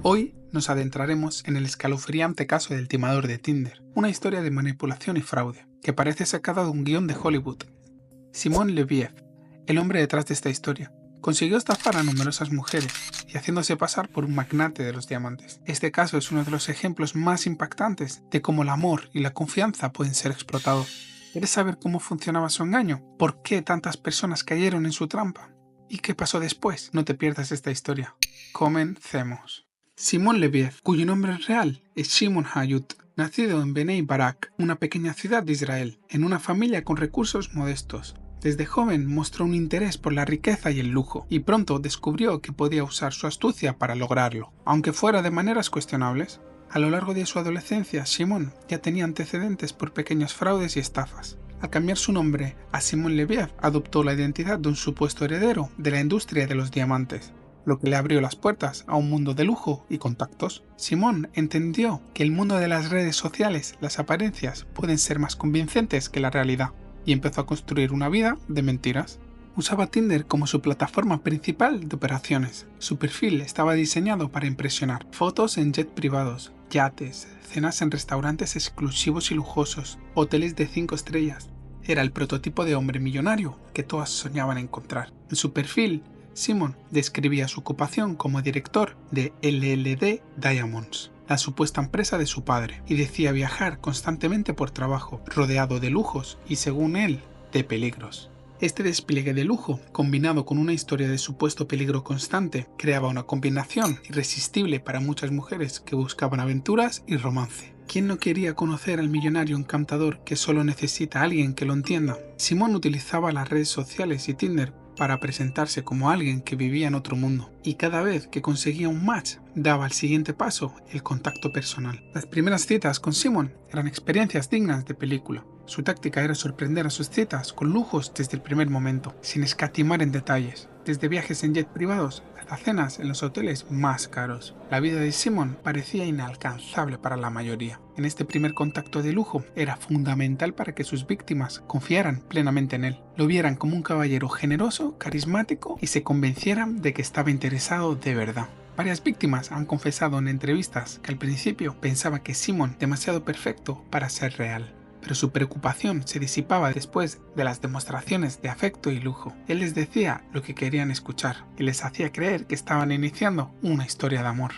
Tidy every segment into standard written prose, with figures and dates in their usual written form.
Hoy nos adentraremos en el escalofriante caso del timador de Tinder, una historia de manipulación y fraude, que parece sacada de un guión de Hollywood. Simon Leviev, el hombre detrás de esta historia, consiguió estafar a numerosas mujeres y haciéndose pasar por un magnate de los diamantes. Este caso es uno de los ejemplos más impactantes de cómo el amor y la confianza pueden ser explotados. ¿Quieres saber cómo funcionaba su engaño? ¿Por qué tantas personas cayeron en su trampa? ¿Y qué pasó después? No te pierdas esta historia. Comencemos. Simon Leviev, cuyo nombre real es Shimon Hayut, nacido en Bnei Barak, una pequeña ciudad de Israel, en una familia con recursos modestos. Desde joven mostró un interés por la riqueza y el lujo, y pronto descubrió que podía usar su astucia para lograrlo, aunque fuera de maneras cuestionables. A lo largo de su adolescencia, Simon ya tenía antecedentes por pequeños fraudes y estafas. Al cambiar su nombre a Simon Leviev, adoptó la identidad de un supuesto heredero de la industria de los diamantes, lo que le abrió las puertas a un mundo de lujo y contactos. Simon entendió que el mundo de las redes sociales, las apariencias, pueden ser más convincentes que la realidad, y empezó a construir una vida de mentiras. Usaba Tinder como su plataforma principal de operaciones. Su perfil estaba diseñado para impresionar. Fotos en jet privados, yates, cenas en restaurantes exclusivos y lujosos, hoteles de 5 estrellas. Era el prototipo de hombre millonario que todas soñaban encontrar. En su perfil, Simon describía su ocupación como director de LLD Diamonds, la supuesta empresa de su padre, y decía viajar constantemente por trabajo, rodeado de lujos y, según él, de peligros. Este despliegue de lujo, combinado con una historia de supuesto peligro constante, creaba una combinación irresistible para muchas mujeres que buscaban aventuras y romance. ¿Quién no quería conocer al millonario encantador que solo necesita a alguien que lo entienda? Simon utilizaba las redes sociales y Tinder para presentarse como alguien que vivía en otro mundo, y cada vez que conseguía un match, daba el siguiente paso, el contacto personal. Las primeras citas con Simon eran experiencias dignas de película. Su táctica era sorprender a sus citas con lujos desde el primer momento, sin escatimar en detalles, desde viajes en jet privados hasta cenas en los hoteles más caros. La vida de Simon parecía inalcanzable para la mayoría. En este primer contacto de lujo era fundamental para que sus víctimas confiaran plenamente en él, lo vieran como un caballero generoso, carismático y se convencieran de que estaba interesado de verdad. Varias víctimas han confesado en entrevistas que al principio pensaba que Simon demasiado perfecto para ser real, pero su preocupación se disipaba después de las demostraciones de afecto y lujo. Él les decía lo que querían escuchar y les hacía creer que estaban iniciando una historia de amor.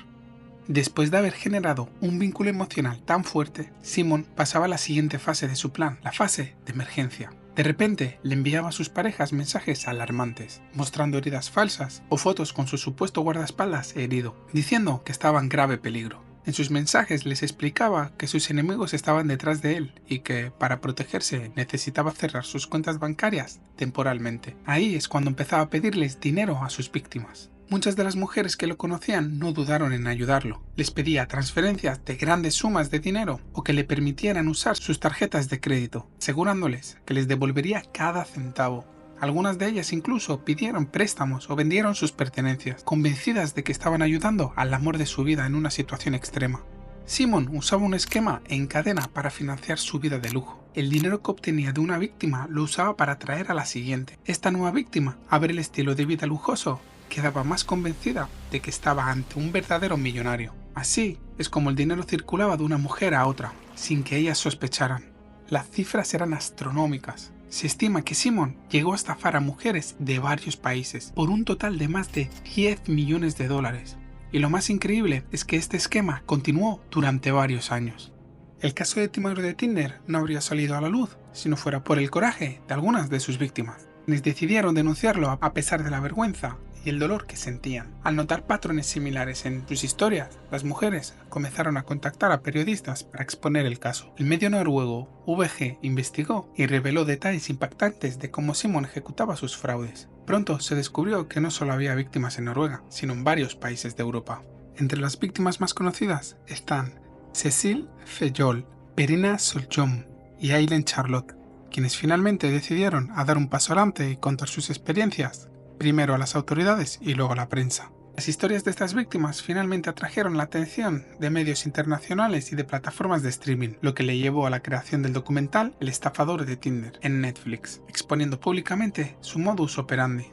Después de haber generado un vínculo emocional tan fuerte, Simon pasaba a la siguiente fase de su plan, la fase de emergencia. De repente le enviaba a sus parejas mensajes alarmantes, mostrando heridas falsas o fotos con su supuesto guardaespaldas herido, diciendo que estaba en grave peligro. En sus mensajes les explicaba que sus enemigos estaban detrás de él y que, para protegerse, necesitaba cerrar sus cuentas bancarias temporalmente. Ahí es cuando empezaba a pedirles dinero a sus víctimas. Muchas de las mujeres que lo conocían no dudaron en ayudarlo. Les pedía transferencias de grandes sumas de dinero o que le permitieran usar sus tarjetas de crédito, asegurándoles que les devolvería cada centavo. Algunas de ellas incluso pidieron préstamos o vendieron sus pertenencias, convencidas de que estaban ayudando al amor de su vida en una situación extrema. Simon usaba un esquema en cadena para financiar su vida de lujo. El dinero que obtenía de una víctima lo usaba para atraer a la siguiente. Esta nueva víctima, a ver el estilo de vida lujoso, quedaba más convencida de que estaba ante un verdadero millonario. Así es como el dinero circulaba de una mujer a otra, sin que ellas sospecharan. Las cifras eran astronómicas. Se estima que Simon llegó a estafar a mujeres de varios países por un total de más de 10 millones de dólares. Y lo más increíble es que este esquema continuó durante varios años. El caso de timador de Tinder no habría salido a la luz si no fuera por el coraje de algunas de sus víctimas, quienes decidieron denunciarlo a pesar de la vergüenza y el dolor que sentían. Al notar patrones similares en sus historias, las mujeres comenzaron a contactar a periodistas para exponer el caso. El medio noruego VG investigó y reveló detalles impactantes de cómo Simon ejecutaba sus fraudes. Pronto se descubrió que no solo había víctimas en Noruega, sino en varios países de Europa. Entre las víctimas más conocidas están Cecil Fejol, Perina Soljom y Aileen Charlotte, quienes finalmente decidieron a dar un paso adelante y contar sus experiencias, primero a las autoridades y luego a la prensa. Las historias de estas víctimas finalmente atrajeron la atención de medios internacionales y de plataformas de streaming, lo que le llevó a la creación del documental El estafador de Tinder en Netflix, exponiendo públicamente su modus operandi.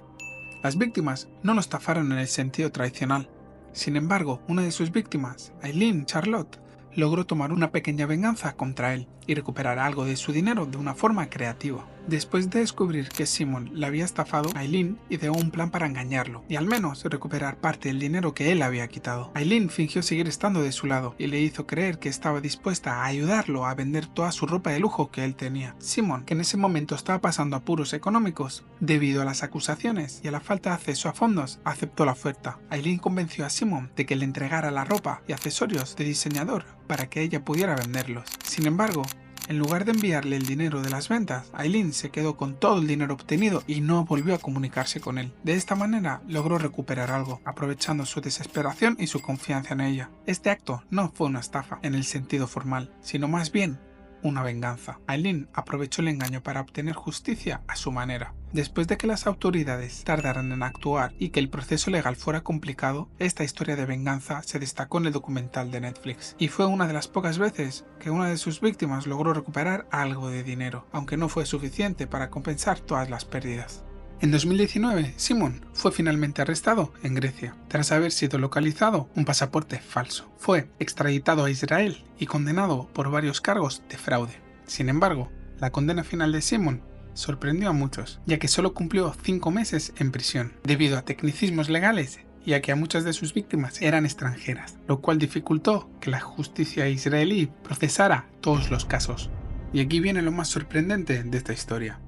Las víctimas no lo estafaron en el sentido tradicional. Sin embargo, una de sus víctimas, Aileen Charlotte, logró tomar una pequeña venganza contra él y recuperar algo de su dinero de una forma creativa. Después de descubrir que Simon le había estafado, Aileen ideó un plan para engañarlo y al menos recuperar parte del dinero que él había quitado. Aileen fingió seguir estando de su lado y le hizo creer que estaba dispuesta a ayudarlo a vender toda su ropa de lujo que él tenía. Simon, que en ese momento estaba pasando apuros económicos debido a las acusaciones y a la falta de acceso a fondos, aceptó la oferta. Aileen convenció a Simon de que le entregara la ropa y accesorios de diseñador para que ella pudiera venderlos. Sin embargo, en lugar de enviarle el dinero de las ventas, Aileen se quedó con todo el dinero obtenido y no volvió a comunicarse con él. De esta manera logró recuperar algo, aprovechando su desesperación y su confianza en ella. Este acto no fue una estafa en el sentido formal, sino más bien una venganza. Aileen aprovechó el engaño para obtener justicia a su manera. Después de que las autoridades tardaran en actuar y que el proceso legal fuera complicado, esta historia de venganza se destacó en el documental de Netflix, y fue una de las pocas veces que una de sus víctimas logró recuperar algo de dinero, aunque no fue suficiente para compensar todas las pérdidas. En 2019, Simon fue finalmente arrestado en Grecia, tras haber sido localizado un pasaporte falso. Fue extraditado a Israel y condenado por varios cargos de fraude. Sin embargo, la condena final de Simon sorprendió a muchos, ya que solo cumplió 5 meses en prisión, debido a tecnicismos legales y a que muchas de sus víctimas eran extranjeras, lo cual dificultó que la justicia israelí procesara todos los casos. Y aquí viene lo más sorprendente de esta historia.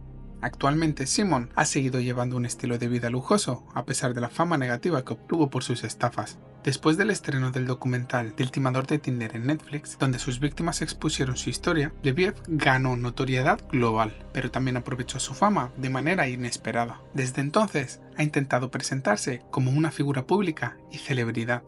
Actualmente Simon ha seguido llevando un estilo de vida lujoso, a pesar de la fama negativa que obtuvo por sus estafas. Después del estreno del documental del timador de Tinder en Netflix, donde sus víctimas expusieron su historia, Leviev ganó notoriedad global, pero también aprovechó su fama de manera inesperada. Desde entonces, ha intentado presentarse como una figura pública y celebridad.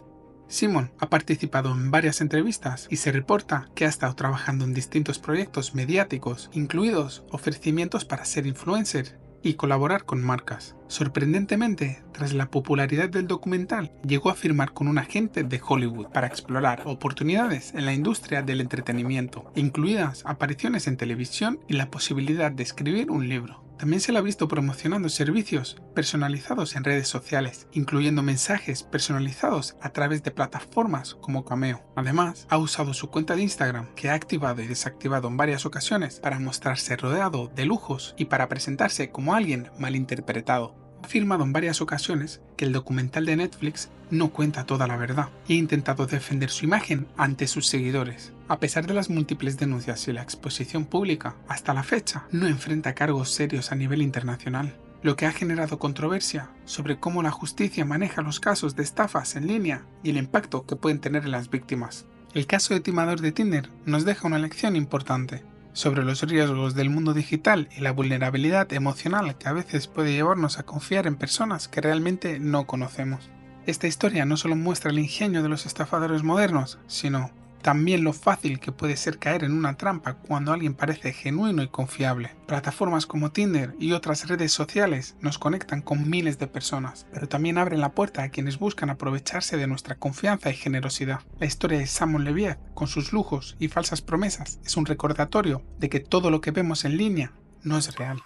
Simon ha participado en varias entrevistas y se reporta que ha estado trabajando en distintos proyectos mediáticos, incluidos ofrecimientos para ser influencer y colaborar con marcas. Sorprendentemente, tras la popularidad del documental, llegó a firmar con un agente de Hollywood para explorar oportunidades en la industria del entretenimiento, incluidas apariciones en televisión y la posibilidad de escribir un libro. También se le ha visto promocionando servicios personalizados en redes sociales, incluyendo mensajes personalizados a través de plataformas como Cameo. Además, ha usado su cuenta de Instagram, que ha activado y desactivado en varias ocasiones para mostrarse rodeado de lujos y para presentarse como alguien malinterpretado. Ha afirmado en varias ocasiones que el documental de Netflix no cuenta toda la verdad y ha intentado defender su imagen ante sus seguidores. A pesar de las múltiples denuncias y la exposición pública, hasta la fecha no enfrenta cargos serios a nivel internacional, lo que ha generado controversia sobre cómo la justicia maneja los casos de estafas en línea y el impacto que pueden tener en las víctimas. El caso de timador de Tinder nos deja una lección importante sobre los riesgos del mundo digital y la vulnerabilidad emocional que a veces puede llevarnos a confiar en personas que realmente no conocemos. Esta historia no solo muestra el ingenio de los estafadores modernos, sino también lo fácil que puede ser caer en una trampa cuando alguien parece genuino y confiable. Plataformas como Tinder y otras redes sociales nos conectan con miles de personas, pero también abren la puerta a quienes buscan aprovecharse de nuestra confianza y generosidad. La historia de Simon Leviev, con sus lujos y falsas promesas, es un recordatorio de que todo lo que vemos en línea no es real.